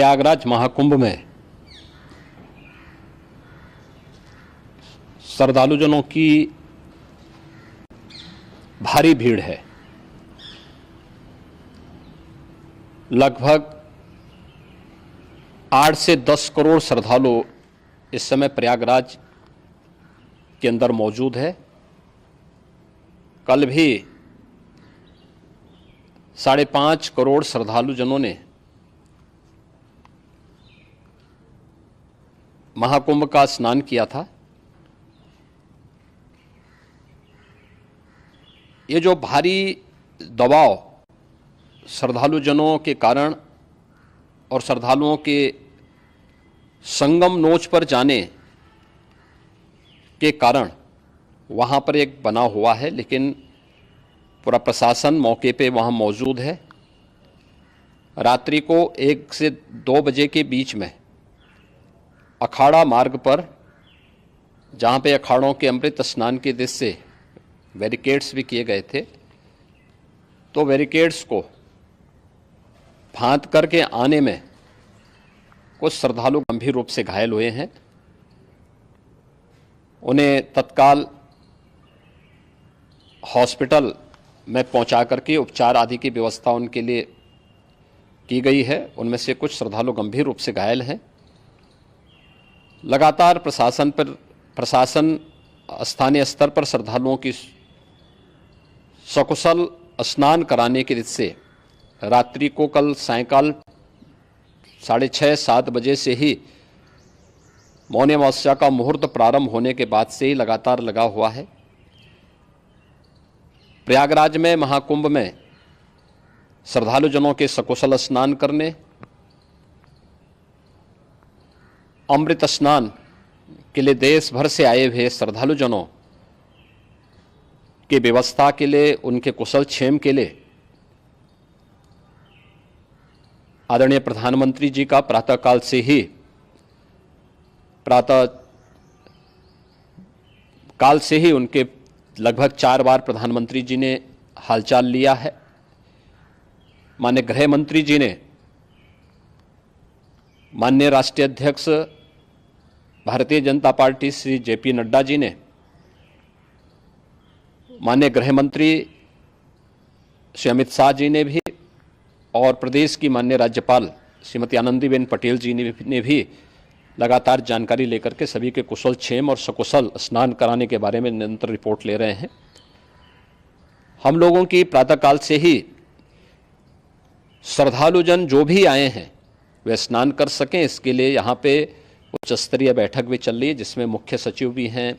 प्रयागराज महाकुंभ में श्रद्धालुजनों की भारी भीड़ है। लगभग 8 से 10 करोड़ श्रद्धालु इस समय प्रयागराज के अंदर मौजूद है। कल भी 5.5 करोड़ श्रद्धालुजनों ने महाकुंभ का स्नान किया था। ये जो भारी दबाव श्रद्धालुजनों के कारण और श्रद्धालुओं के संगम नोच पर जाने के कारण वहाँ पर एक बना हुआ है, लेकिन पूरा प्रशासन मौके पे वहाँ मौजूद है। रात्रि को 1 से 2 बजे के बीच में अखाड़ा मार्ग पर, जहाँ पे अखाड़ों के अमृत स्नान के दृश्य से बैरिकेड्स भी किए गए थे, तो बैरिकेड्स को फांद करके आने में कुछ श्रद्धालु गंभीर रूप से घायल हुए हैं। उन्हें तत्काल हॉस्पिटल में पहुंचा करके उपचार आदि की व्यवस्था उनके लिए की गई है। उनमें से कुछ श्रद्धालु गंभीर रूप से घायल हैं। लगातार प्रशासन स्थानीय स्तर पर श्रद्धालुओं की सकुशल स्नान कराने के दृष्टि से रात्रि को कल सायंकाल 6:30-7 बजे से ही मौनी अमावस्या का मुहूर्त प्रारंभ होने के बाद से ही लगातार लगा हुआ है। प्रयागराज में महाकुंभ में श्रद्धालुजनों के सकुशल स्नान करने, अमृत स्नान के लिए देश भर से आए हुए श्रद्धालुजनों की व्यवस्था के लिए, उनके कुशल क्षेम के लिए आदरणीय प्रधानमंत्री जी का प्रातःकाल से ही उनके लगभग 4 बार प्रधानमंत्री जी ने हालचाल लिया है। माननीय गृह मंत्री जी ने, माननीय राष्ट्रीय अध्यक्ष भारतीय जनता पार्टी श्री JP नड्डा जी ने, माननीय गृह मंत्री श्री अमित शाह जी ने भी, और प्रदेश की माननीय राज्यपाल श्रीमती आनंदीबेन पटेल जी ने भी लगातार जानकारी लेकर के सभी के कुशल क्षेम और सकुशल स्नान कराने के बारे में निरंतर रिपोर्ट ले रहे हैं। हम लोगों की प्रातःकाल से ही श्रद्धालुजन जो भी आए हैं वे स्नान कर सकें, इसके लिए यहाँ पे उच्च स्तरीय बैठक भी चल रही है, जिसमें मुख्य सचिव भी हैं,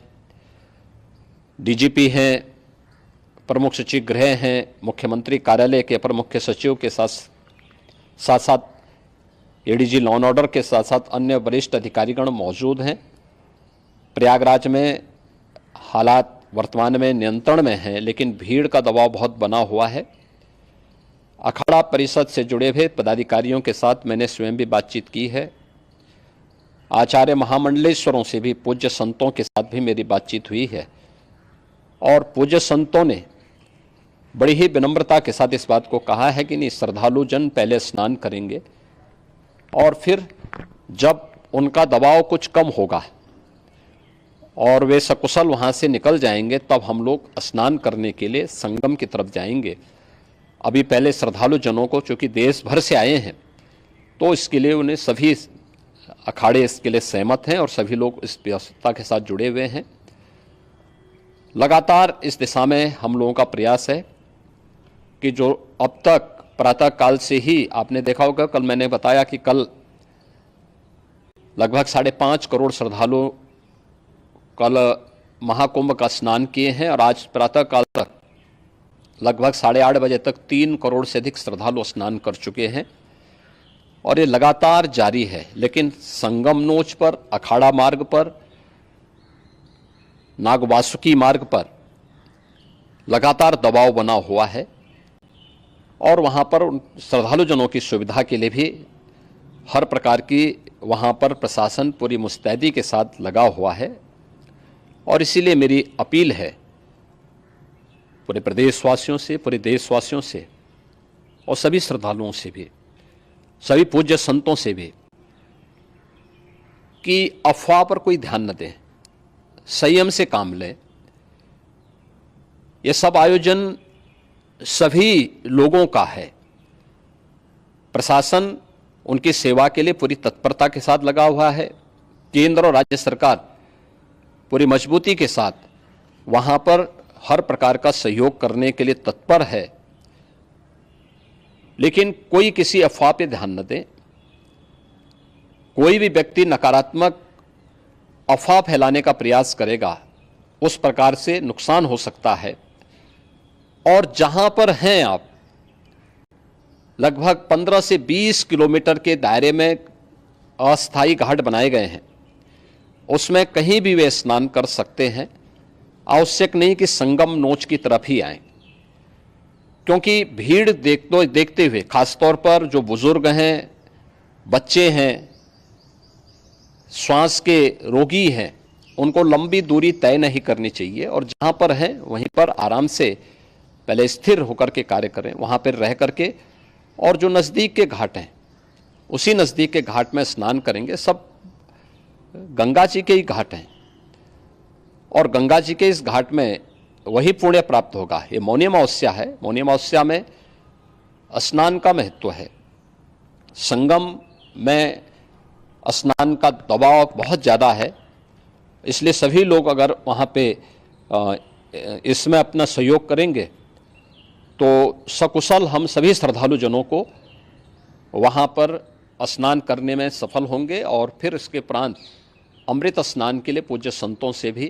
DGP हैं, प्रमुख सचिव गृह हैं, मुख्यमंत्री कार्यालय के अपर मुख्य सचिव के साथ साथ ADG लॉ एंड ऑर्डर के साथ साथ अन्य वरिष्ठ अधिकारीगण मौजूद हैं। प्रयागराज में हालात वर्तमान में नियंत्रण में हैं, लेकिन भीड़ का दबाव बहुत बना हुआ है। अखाड़ा परिषद से जुड़े हुए पदाधिकारियों के साथ मैंने स्वयं भी बातचीत की है। आचार्य महामंडलेश्वरों से भी, पूज्य संतों के साथ भी मेरी बातचीत हुई है, और पूज्य संतों ने बड़ी ही विनम्रता के साथ इस बात को कहा है कि नहीं, श्रद्धालु जन पहले स्नान करेंगे और फिर जब उनका दबाव कुछ कम होगा और वे सकुशल वहाँ से निकल जाएंगे, तब हम लोग स्नान करने के लिए संगम की तरफ जाएंगे। अभी पहले श्रद्धालु जनों को, चूँकि देश भर से आए हैं, तो इसके लिए उन्हें सभी अखाड़े इसके लिए सहमत हैं और सभी लोग इस व्यवस्था के साथ जुड़े हुए हैं। लगातार इस दिशा में हम लोगों का प्रयास है कि जो अब तक प्रातःकाल से ही आपने देखा होगा, कल मैंने बताया कि कल लगभग 5.5 करोड़ श्रद्धालु कल महाकुंभ का स्नान किए हैं, और आज प्रातःकाल तक लगभग 8:30 बजे तक 3 करोड़ से अधिक श्रद्धालु स्नान कर चुके हैं, और ये लगातार जारी है। लेकिन संगम नोच पर, अखाड़ा मार्ग पर, नागवासुकी मार्ग पर लगातार दबाव बना हुआ है, और वहाँ पर श्रद्धालुजनों की सुविधा के लिए भी हर प्रकार की वहाँ पर प्रशासन पूरी मुस्तैदी के साथ लगा हुआ है। और इसीलिए मेरी अपील है पूरे प्रदेशवासियों से, पूरे देशवासियों से और सभी श्रद्धालुओं से भी, सभी पूज्य संतों से भी कि अफवाह पर कोई ध्यान न दें, संयम से काम लें। ये सब आयोजन सभी लोगों का है। प्रशासन उनकी सेवा के लिए पूरी तत्परता के साथ लगा हुआ है। केंद्र और राज्य सरकार पूरी मजबूती के साथ वहां पर हर प्रकार का सहयोग करने के लिए तत्पर है। लेकिन कोई किसी अफवाह पे ध्यान न दे। कोई भी व्यक्ति नकारात्मक अफवाह फैलाने का प्रयास करेगा, उस प्रकार से नुकसान हो सकता है। और जहां पर हैं आप, लगभग 15 से 20 किलोमीटर के दायरे में अस्थायी घाट बनाए गए हैं, उसमें कहीं भी वे स्नान कर सकते हैं। आवश्यक नहीं कि संगम नोच की तरफ ही आएं, क्योंकि भीड़ देखते हुए खासतौर पर जो बुजुर्ग हैं, बच्चे हैं, श्वास के रोगी हैं, उनको लंबी दूरी तय नहीं करनी चाहिए और जहां पर हैं वहीं पर आराम से पहले स्थिर होकर के कार्य करें, वहां पर रह करके। और जो नज़दीक के घाट हैं, उसी नज़दीक के घाट में स्नान करेंगे। सब गंगा जी के ही घाट हैं और गंगा जी के इस घाट में वही पुण्य प्राप्त होगा। ये मौनी अमावस्या है। मौनी अमावस्या में स्नान का महत्व है। संगम में स्नान का दबाव बहुत ज़्यादा है, इसलिए सभी लोग अगर वहाँ पे इसमें अपना सहयोग करेंगे तो सकुशल हम सभी श्रद्धालु जनों को वहाँ पर स्नान करने में सफल होंगे और फिर इसके उपरांत अमृत स्नान के लिए पूज्य संतों से भी